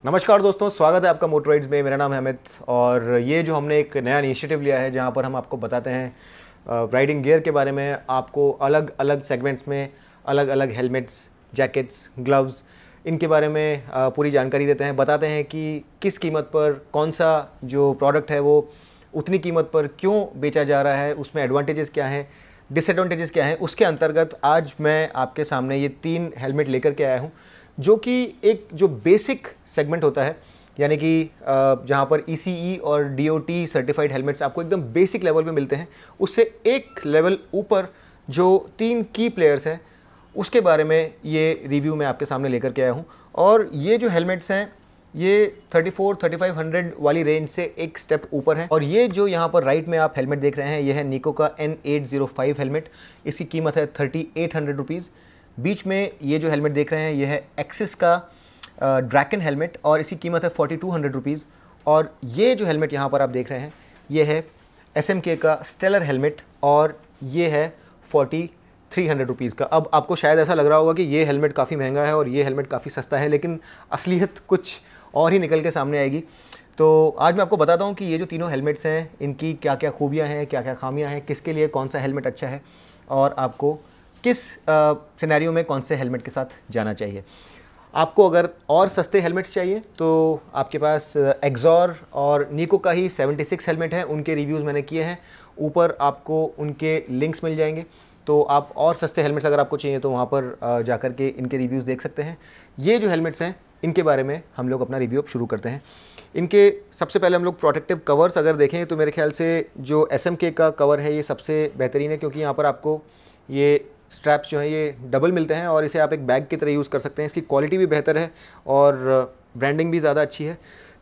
नमस्कार दोस्तों, स्वागत है आपका मोटर राइड्स में। मेरा नाम है अमित और ये जो हमने एक नया इनिशिएटिव लिया है जहाँ पर हम आपको बताते हैं राइडिंग गियर के बारे में। आपको अलग अलग सेगमेंट्स में अलग अलग हेलमेट्स, जैकेट्स, ग्लव्स, इनके बारे में पूरी जानकारी देते हैं। बताते हैं कि किस कीमत पर कौन सा जो प्रोडक्ट है वो उतनी कीमत पर क्यों बेचा जा रहा है, उसमें एडवांटेजेस क्या हैं, डिसएडवांटेजेस क्या हैं। उसके अंतर्गत आज मैं आपके सामने ये 3 हेलमेट लेकर के आया हूँ जो कि एक जो बेसिक सेगमेंट होता है, यानी कि जहाँ पर ECE और DOT सर्टिफाइड हेलमेट्स आपको एकदम बेसिक लेवल पे मिलते हैं, उससे एक लेवल ऊपर जो 3 की प्लेयर्स हैं उसके बारे में ये रिव्यू मैं आपके सामने लेकर के आया हूँ। और ये जो हेलमेट्स हैं ये 34-3500 वाली रेंज से एक स्टेप ऊपर है। और ये जो यहाँ पर राइट में आप हेलमेट देख रहे हैं ये है निको का N805 हेलमेट। इसकी कीमत है 3800 रुपीज़। बीच में ये जो हेलमेट देख रहे हैं ये है एक्सिस का ड्रैकन हेलमेट और इसकी कीमत है 4200 रुपीज़। और ये जो हेलमेट यहाँ पर आप देख रहे हैं ये है SMK का स्टेलर हेलमेट और ये है 4300 रुपीज़ का। अब आपको शायद ऐसा लग रहा होगा कि ये हेलमेट काफ़ी महंगा है और ये हेलमेट काफ़ी सस्ता है, लेकिन असलियत कुछ और ही निकल के सामने आएगी। तो आज मैं आपको बताता हूँ कि ये जो तीनों हेलमेट्स हैं इनकी क्या क्या खूबियाँ हैं, क्या क्या खामियाँ हैं, किसके लिए कौन सा हेलमेट अच्छा है और आपको किस सिनेरियो में कौन से हेलमेट के साथ जाना चाहिए। आपको अगर और सस्ते हेलमेट्स चाहिए तो आपके पास एक्सॉर और निको का ही 76 हेलमेट है, उनके रिव्यूज़ मैंने किए हैं। ऊपर आपको उनके लिंक्स मिल जाएंगे, तो आप और सस्ते हेलमेट्स अगर आपको चाहिए तो वहाँ पर जाकर के इनके रिव्यूज़ देख सकते हैं। ये जो हेलमेट्स हैं इनके बारे में हम लोग अपना रिव्यू अब शुरू करते हैं। इनके सबसे पहले हम लोग प्रोटेक्टिव कवर्स अगर देखें तो मेरे ख्याल से जो SMK का कवर है ये सबसे बेहतरीन है, क्योंकि यहाँ पर आपको ये स्ट्रैप्स जो हैं ये डबल मिलते हैं और इसे आप एक बैग की तरह यूज़ कर सकते हैं। इसकी क्वालिटी भी बेहतर है और ब्रांडिंग भी ज़्यादा अच्छी है।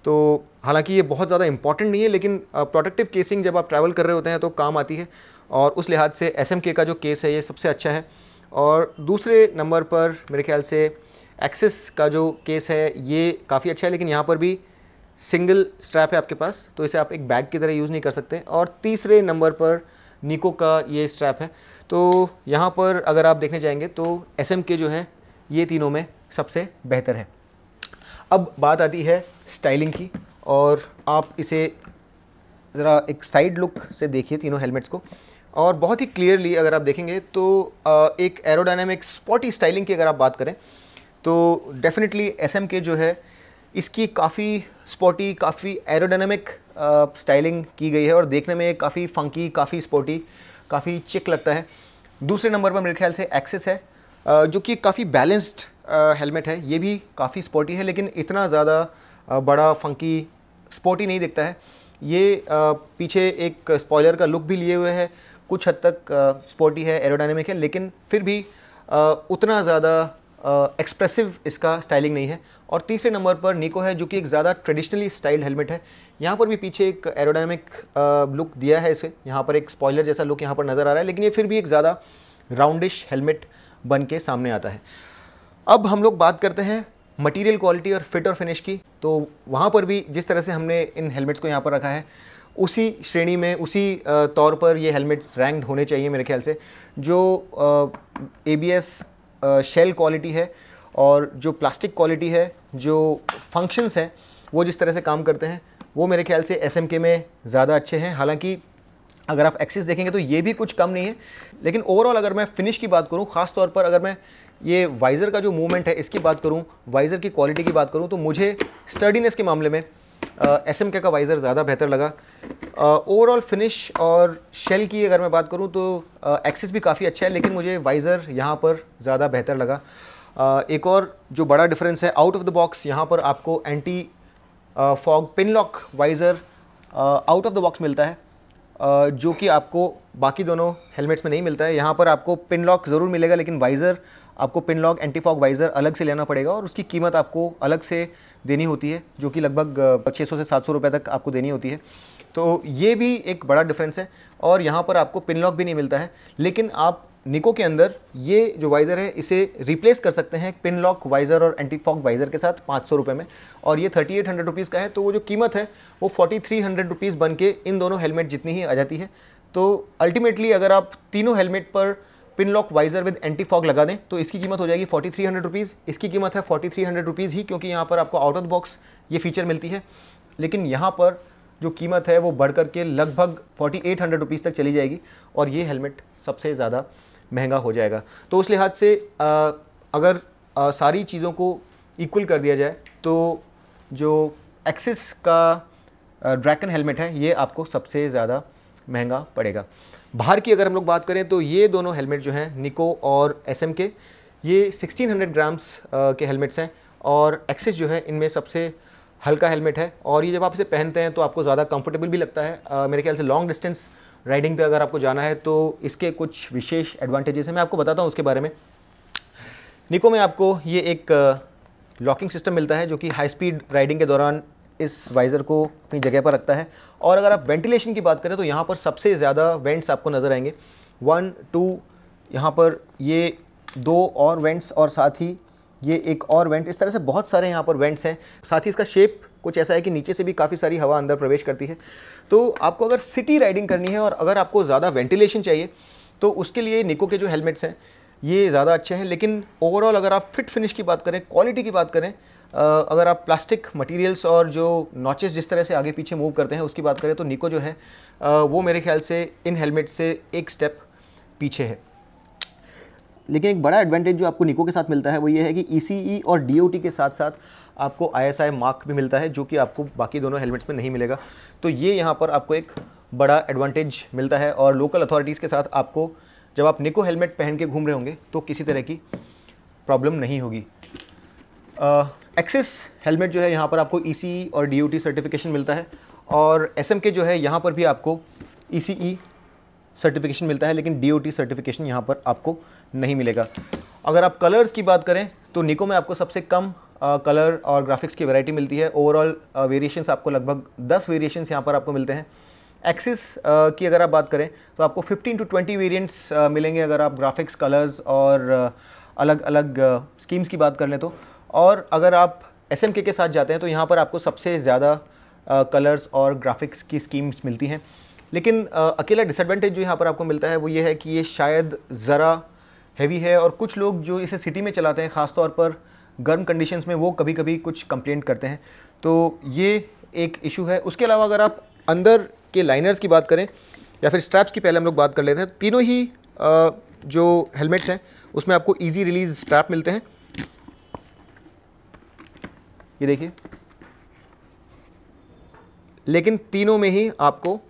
तो हालांकि ये बहुत ज़्यादा इंपॉर्टेंट नहीं है, लेकिन प्रोटेक्टिव केसिंग जब आप ट्रैवल कर रहे होते हैं तो काम आती है और उस लिहाज से SMK का जो केस है ये सबसे अच्छा है। और दूसरे नंबर पर मेरे ख्याल से एक्सिस का जो केस है ये काफ़ी अच्छा है, लेकिन यहाँ पर भी सिंगल स्ट्रैप है आपके पास, तो इसे आप एक बैग की तरह यूज़ नहीं कर सकते। और तीसरे नंबर पर निको का ये स्ट्रैप है। तो यहाँ पर अगर आप देखने जाएंगे तो SMK जो है ये तीनों में सबसे बेहतर है। अब बात आती है स्टाइलिंग की, और आप इसे ज़रा एक साइड लुक से देखिए तीनों हेलमेट्स को, और बहुत ही क्लियरली अगर आप देखेंगे तो एक एरोडायनामिक स्पॉटी स्टाइलिंग की अगर आप बात करें तो डेफिनेटली SMK जो है इसकी काफ़ी स्पॉटी, काफ़ी एरोडायनामिक स्टाइलिंग की गई है और देखने में काफ़ी फंकी, काफ़ी स्पोर्टी, काफ़ी चिक लगता है। दूसरे नंबर पर मेरे ख्याल से एक्सिस है जो कि काफ़ी बैलेंस्ड हेलमेट है। ये भी काफ़ी स्पोर्टी है, लेकिन इतना ज़्यादा बड़ा फंकी स्पोर्टी नहीं दिखता है। ये पीछे एक स्पॉइलर का लुक भी लिए हुए है, कुछ हद तक स्पोर्टी है, एरोडायनेमिक है, लेकिन फिर भी उतना ज़्यादा एक्सप्रेसिव इसका स्टाइलिंग नहीं है। और तीसरे नंबर पर निको है जो कि एक ज़्यादा ट्रेडिशनली स्टाइल्ड हेलमेट है। यहाँ पर भी पीछे एक एरोडायनामिक लुक दिया है इसे, यहाँ पर एक स्पॉइलर जैसा लुक यहाँ पर नज़र आ रहा है, लेकिन ये फिर भी एक ज़्यादा राउंडिश हेलमेट बन के सामने आता है। अब हम लोग बात करते हैं मटेरियल क्वालिटी और फिट और फिनिश की। तो वहाँ पर भी जिस तरह से हमने इन हेलमेट्स को यहाँ पर रखा है उसी श्रेणी में, उसी तौर पर ये हेलमेट्स रैंक्ड होने चाहिए मेरे ख्याल से। जो ABS शेल क्वालिटी है और जो प्लास्टिक क्वालिटी है, जो फंक्शंस हैं वो जिस तरह से काम करते हैं वो मेरे ख्याल से SMK में ज़्यादा अच्छे हैं। हालांकि अगर आप एक्सिस देखेंगे तो ये भी कुछ कम नहीं है, लेकिन ओवरऑल अगर मैं फ़िनिश की बात करूँ, ख़ास तौर पर अगर मैं ये वाइज़र का जो मूवमेंट है इसकी बात करूँ, वाइज़र की क्वालिटी की बात करूँ, तो मुझे स्टर्डीनेस के मामले में SMK का वाइज़र ज़्यादा बेहतर लगा। ओवरऑल फिनिश और शेल की अगर मैं बात करूं तो एक्सिस भी काफ़ी अच्छा है, लेकिन मुझे वाइज़र यहाँ पर ज़्यादा बेहतर लगा। एक और जो बड़ा डिफरेंस है आउट ऑफ द बॉक्स, यहाँ पर आपको anti fog pin lock visor out of the box मिलता है, जो कि आपको बाकी दोनों हेलमेट्स में नहीं मिलता है। यहाँ पर आपको पिन लॉक ज़रूर मिलेगा, लेकिन वाइज़र आपको pin lock anti fog visor अलग से लेना पड़ेगा और उसकी कीमत आपको अलग से देनी होती है, जो कि लगभग 600 से 700 रुपये तक आपको देनी होती है। तो ये भी एक बड़ा डिफरेंस है। और यहाँ पर आपको पिन लॉक भी नहीं मिलता है, लेकिन आप निको के अंदर ये जो वाइज़र है इसे रिप्लेस कर सकते हैं पिन लॉक वाइज़र और एंटी फॉग वाइज़र के साथ 500 रुपये में, और ये 3800 रुपीज़ का है। तो वो जो कीमत है वो 4300 रुपीज़ बन के इन दोनों हेलमेट जितनी ही आ जाती है। तो अल्टीमेटली अगर आप तीनों हेलमेट पर pin lock visor with anti fog लगा दें तो इसकी कीमत हो जाएगी 4300 रुपीज़। इसकी कीमत है 4300 रुपीज़ ही, क्योंकि यहाँ पर आपको आउट ऑफ द बॉक्स ये फीचर मिलती है। लेकिन यहाँ पर जो कीमत है वो बढ़ करके लगभग 4800 रुपीज़ तक चली जाएगी और ये हेलमेट सबसे ज़्यादा महंगा हो जाएगा। तो उस लिहाज से अगर सारी चीज़ों को इक्वल कर दिया जाए तो जो एक्सिस का ड्रैगन हेलमेट है ये आपको सबसे ज़्यादा महंगा पड़ेगा। बाहर की अगर हम लोग बात करें तो ये दोनों हेलमेट जो हैं निको और एसएम के, ये 1600 ग्राम्स के हेलमेट्स हैं और एक्सिस जो है इनमें सबसे हल्का हेलमेट है और ये जब आप इसे पहनते हैं तो आपको ज़्यादा कंफर्टेबल भी लगता है। मेरे ख्याल से लॉन्ग डिस्टेंस राइडिंग पे अगर आपको जाना है तो इसके कुछ विशेष एडवांटेजेस हैं, मैं आपको बताता हूँ उसके बारे में। निको में आपको ये एक लॉकिंग सिस्टम मिलता है जो कि हाई स्पीड राइडिंग के दौरान इस वाइज़र को अपनी जगह पर रखता है। और अगर आप वेंटिलेशन की बात करें तो यहाँ पर सबसे ज़्यादा वेंट्स आपको नज़र आएंगे, 1 2, यहाँ पर ये 2 और वेंट्स और साथ ही ये एक और वेंट, इस तरह से बहुत सारे यहाँ पर वेंट्स हैं। साथ ही इसका शेप कुछ ऐसा है कि नीचे से भी काफ़ी सारी हवा अंदर प्रवेश करती है। तो आपको अगर सिटी राइडिंग करनी है और अगर आपको ज़्यादा वेंटिलेशन चाहिए तो उसके लिए निको के जो हेलमेट्स हैं ये ज़्यादा अच्छे हैं। लेकिन ओवरऑल अगर आप फिट फिनिश की बात करें, क्वालिटी की बात करें, अगर आप प्लास्टिक मटेरियल्स और जो नॉचेस जिस तरह से आगे पीछे मूव करते हैं उसकी बात करें तो निको जो है वो मेरे ख्याल से इन हेलमेट से एक स्टेप पीछे है। लेकिन एक बड़ा एडवांटेज जो आपको निको के साथ मिलता है वो ये है कि ECE और DOT के साथ साथ आपको ISI मार्क भी मिलता है जो कि आपको बाकी दोनों हेलमेट्स में नहीं मिलेगा। तो ये यहाँ पर आपको एक बड़ा एडवांटेज मिलता है और लोकल अथॉरिटीज़ के साथ आपको जब आप निको हेलमेट पहन के घूम रहे होंगे तो किसी तरह की प्रॉब्लम नहीं होगी। एक्सिस हेलमेट जो है यहाँ पर आपको ECE और DOT सर्टिफिकेशन मिलता है और SM के जो है यहाँ पर भी आपको ECE सर्टिफिकेशन मिलता है, लेकिन DOT सर्टिफिकेशन यहाँ पर आपको नहीं मिलेगा। अगर आप कलर्स की बात करें तो निको में आपको सबसे कम कलर और ग्राफिक्स की वैरायटी मिलती है। ओवरऑल वेरिएशंस आपको लगभग 10 वेरिएशंस यहाँ पर आपको मिलते हैं। एक्सिस की अगर आप बात करें तो आपको 15 to 20 वेरिएंट्स मिलेंगे अगर आप ग्राफिक्स, कलर्स और अलग अलग स्कीम्स की बात कर लें तो। और अगर आप SMK के साथ जाते हैं तो यहाँ पर आपको सबसे ज़्यादा कलर्स और ग्राफिक्स की स्कीम्स मिलती हैं। लेकिन अकेला डिसएडवांटेज जो यहाँ पर आपको मिलता है वो ये है कि ये शायद ज़रा हैवी है और कुछ लोग जो इसे सिटी में चलाते हैं ख़ास तौर पर गर्म कंडीशंस में वो कभी कभी कुछ कंप्लेंट करते हैं, तो ये एक इशू है। उसके अलावा अगर आप अंदर के लाइनर्स की बात करें या फिर स्ट्रैप्स की पहले हम लोग बात कर लेते हैं। तीनों ही जो हेलमेट्स हैं उसमें आपको ईजी रिलीज स्ट्रैप मिलते हैं। ये देखिए, लेकिन तीनों में ही आपको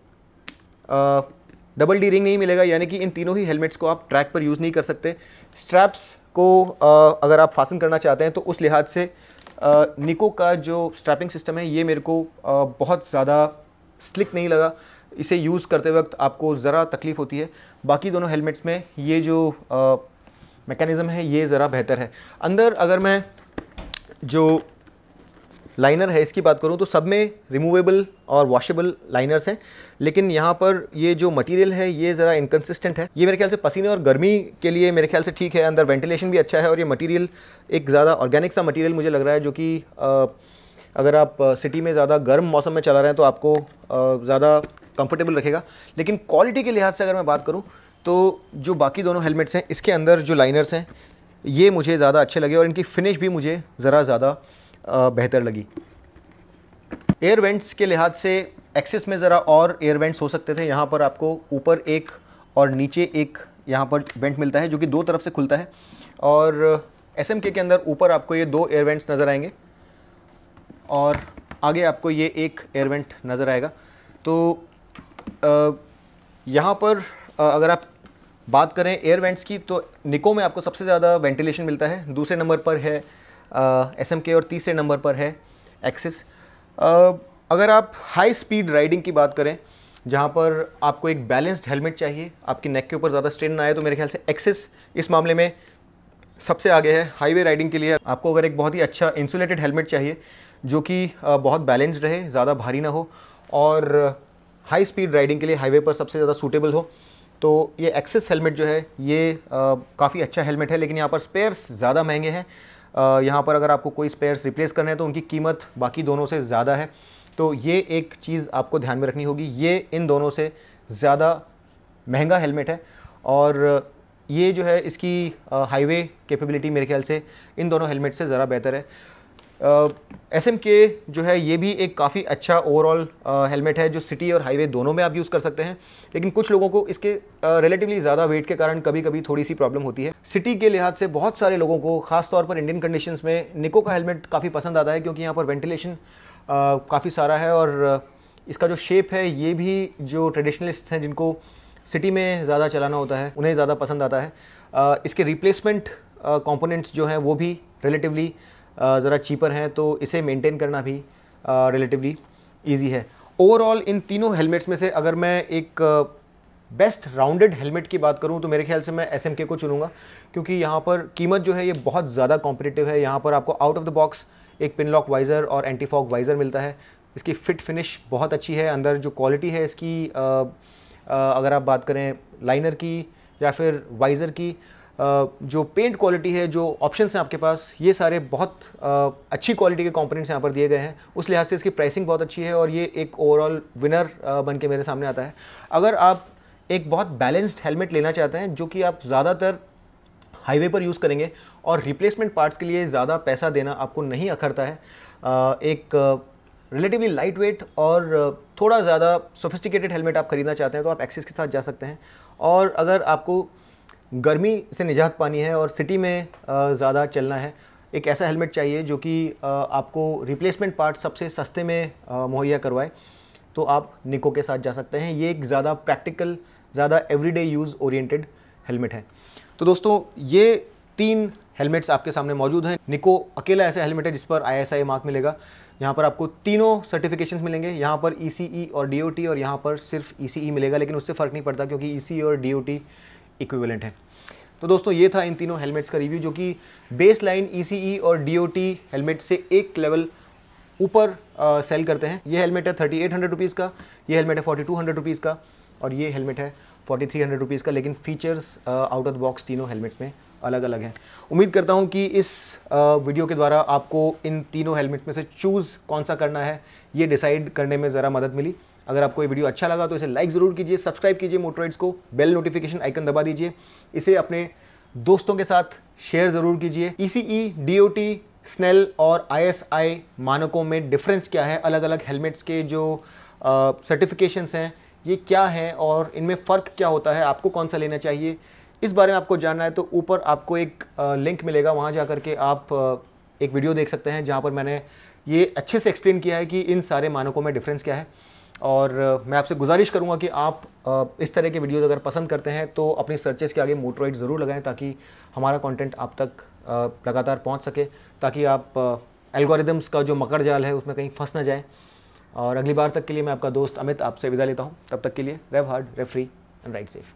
डबल डी रिंग नहीं मिलेगा, यानी कि इन तीनों ही हेलमेट्स को आप ट्रैक पर यूज़ नहीं कर सकते। स्ट्रैप्स को अगर आप फासन करना चाहते हैं तो उस लिहाज से निको का जो स्ट्रैपिंग सिस्टम है ये मेरे को बहुत ज़्यादा स्लिक नहीं लगा। इसे यूज़ करते वक्त आपको ज़रा तकलीफ़ होती है। बाकी दोनों हेलमेट्स में ये जो मैकेनिज़्म है ये ज़रा बेहतर है। अंदर अगर मैं जो लाइनर है इसकी बात करूं तो सब में रिमूवेबल और वॉशेबल लाइनर्स हैं, लेकिन यहाँ पर ये जो मटेरियल है ये ज़रा इनकन्सिस्टेंट है। ये मेरे ख्याल से पसीने और गर्मी के लिए मेरे ख्याल से ठीक है, अंदर वेंटिलेशन भी अच्छा है और ये मटेरियल एक ज़्यादा ऑर्गेनिक सा मटेरियल मुझे लग रहा है, जो कि अगर आप सिटी में ज़्यादा गर्म मौसम में चला रहे हैं तो आपको ज़्यादा कंफर्टेबल रखेगा। लेकिन क्वालिटी के लिहाज से अगर मैं बात करूँ तो जो बाकी दोनों हेलमेट्स हैं इसके अंदर जो लाइनर्स हैं ये मुझे ज़्यादा अच्छे लगे और इनकी फिनिश भी मुझे ज़रा ज़्यादा बेहतर लगी। एयर वेंट्स के लिहाज से एक्सिस में ज़रा और एयर वेंट्स हो सकते थे। यहाँ पर आपको ऊपर एक और नीचे एक यहाँ पर वेंट मिलता है जो कि दो तरफ से खुलता है और SMK के अंदर ऊपर आपको ये 2 एयर वेंट्स नज़र आएंगे और आगे आपको ये एक एयर वेंट नज़र आएगा। तो यहाँ पर अगर आप बात करें एयर वेंट्स की तो निको में आपको सबसे ज़्यादा वेंटिलेशन मिलता है, दूसरे नंबर पर है SMK और तीसरे नंबर पर है एक्सिस। अगर आप हाई स्पीड राइडिंग की बात करें जहाँ पर आपको एक बैलेंस्ड हेलमेट चाहिए, आपकी नेक के ऊपर ज़्यादा स्ट्रेन ना आए, तो मेरे ख्याल से एक्सिस इस मामले में सबसे आगे है। हाईवे राइडिंग के लिए आपको अगर एक बहुत ही अच्छा इंसुलेटेड हेलमेट चाहिए जो कि बहुत बैलेंस्ड रहे, ज़्यादा भारी ना हो और हाई स्पीड राइडिंग के लिए हाईवे पर सबसे ज़्यादा सूटेबल हो, तो ये एक्सिस हेलमेट जो है ये काफ़ी अच्छा हेलमेट है। लेकिन यहाँ पर स्पेयर्स ज़्यादा महंगे हैं। यहाँ पर अगर आपको कोई स्पेयर्स रिप्लेस करने हैं तो उनकी कीमत बाकी दोनों से ज़्यादा है, तो ये एक चीज़ आपको ध्यान में रखनी होगी। ये इन दोनों से ज़्यादा महंगा हेलमेट है और ये जो है इसकी हाईवे कैपेबिलिटी मेरे ख्याल से इन दोनों हेलमेट से ज़रा बेहतर है। SMK जो है ये भी एक काफ़ी अच्छा ओवरऑल हेलमेट है जो सिटी और हाईवे दोनों में आप यूज़ कर सकते हैं, लेकिन कुछ लोगों को इसके रिलेटिवली ज़्यादा वेट के कारण कभी कभी थोड़ी सी प्रॉब्लम होती है। सिटी के लिहाज से बहुत सारे लोगों को ख़ास तौर पर इंडियन कंडीशंस में निको का हेलमेट काफ़ी पसंद आता है, क्योंकि यहाँ पर वेंटिलेशन काफ़ी सारा है और इसका जो शेप है ये भी जो ट्रेडिशनलिस्ट हैं जिनको सिटी में ज़्यादा चलाना होता है उन्हें ज़्यादा पसंद आता है। इसके रिप्लेसमेंट कंपोनेंट्स जो हैं वो भी रिलेटिवली ज़रा चीपर हैं, तो इसे मेंटेन करना भी रिलेटिवली इजी है। ओवरऑल इन तीनों हेलमेट्स में से अगर मैं एक बेस्ट राउंडेड हेलमेट की बात करूं तो मेरे ख्याल से मैं SMK को चुनूंगा, क्योंकि यहाँ पर कीमत जो है ये बहुत ज़्यादा कॉम्पिटिटिव है। यहाँ पर आपको आउट ऑफ द बॉक्स एक पिन लॉक वाइज़र और एंटी फॉग वाइज़र मिलता है। इसकी फिट फिनिश बहुत अच्छी है। अंदर जो क्वालिटी है इसकी अगर आप बात करें लाइनर की या फिर वाइज़र की, जो पेंट क्वालिटी है, जो ऑप्शंस हैं आपके पास, ये सारे बहुत अच्छी क्वालिटी के कंपोनेंट्स यहाँ पर दिए गए हैं। उस लिहाज से इसकी प्राइसिंग बहुत अच्छी है और ये एक ओवरऑल विनर बन के मेरे सामने आता है। अगर आप एक बहुत बैलेंस्ड हेलमेट लेना चाहते हैं जो कि आप ज़्यादातर हाईवे पर यूज़ करेंगे और रिप्लेसमेंट पार्ट्स के लिए ज़्यादा पैसा देना आपको नहीं अखरता है, एक रिलेटिवली लाइट वेट और थोड़ा ज़्यादा सोफिस्टिकेटेड हेलमेट आप खरीदना चाहते हैं तो आप एक्सिस के साथ जा सकते हैं। और अगर आपको गर्मी से निजात पानी है और सिटी में ज़्यादा चलना है, एक ऐसा हेलमेट चाहिए जो कि आपको रिप्लेसमेंट पार्ट सबसे सस्ते में मुहैया करवाए, तो आप निको के साथ जा सकते हैं। ये एक ज़्यादा प्रैक्टिकल, ज़्यादा एवरीडे यूज़ ओरिएंटेड हेलमेट है। तो दोस्तों ये 3 हेलमेट्स आपके सामने मौजूद हैं। निको अकेला ऐसा हेलमेट है जिस पर ISI मार्क मिलेगा। यहाँ पर आपको तीनों सर्टिफिकेशंस मिलेंगे, यहाँ पर ECE और DOT, और यहाँ पर सिर्फ ECE मिलेगा, लेकिन उससे फ़र्क नहीं पड़ता क्योंकि ECE और DOT इक्विवेलेंट है। तो दोस्तों ये था इन तीनों हेलमेट्स का रिव्यू, जो कि बेस लाइन ECE और DOT हेलमेट से एक लेवल ऊपर सेल करते हैं। ये हेलमेट है 3800 रुपीज़ का, ये हेलमेट है 4200 रुपीज़ का, और ये हेलमेट है 4300 रुपीज़ का, लेकिन features out of the box तीनों हेलमेट्स में अलग अलग हैं। उम्मीद करता हूँ कि इस वीडियो के द्वारा आपको इन तीनों हेलमेट्स में से चूज़ कौन सा करना है ये डिसाइड करने में ज़रा मदद मिली। अगर आपको ये वीडियो अच्छा लगा तो इसे लाइक ज़रूर कीजिए, सब्सक्राइब कीजिए मोटोराइड्स को, बेल नोटिफिकेशन आइकन दबा दीजिए, इसे अपने दोस्तों के साथ शेयर ज़रूर कीजिए। ECE, DOT, स्नेल और ISI मानकों में डिफरेंस क्या है, अलग अलग हेलमेट्स के जो सर्टिफिकेशंस हैं ये क्या हैं और इनमें फ़र्क क्या होता है, आपको कौन सा लेना चाहिए, इस बारे में आपको जानना है तो ऊपर आपको एक लिंक मिलेगा, वहाँ जा करके आप एक वीडियो देख सकते हैं जहाँ पर मैंने ये अच्छे से एक्सप्लेन किया है कि इन सारे मानकों में डिफरेंस क्या है। और मैं आपसे गुजारिश करूंगा कि आप इस तरह के वीडियोज़ अगर पसंद करते हैं तो अपनी सर्चेस के आगे मोटोराइड ज़रूर लगाएं, ताकि हमारा कंटेंट आप तक लगातार पहुंच सके, ताकि आप एल्गोरिदम्स का जो मकर जाल है उसमें कहीं फंस ना जाएं। और अगली बार तक के लिए मैं आपका दोस्त अमित आपसे विदा लेता हूं। तब तक के लिए rev hard, rev free and ride safe.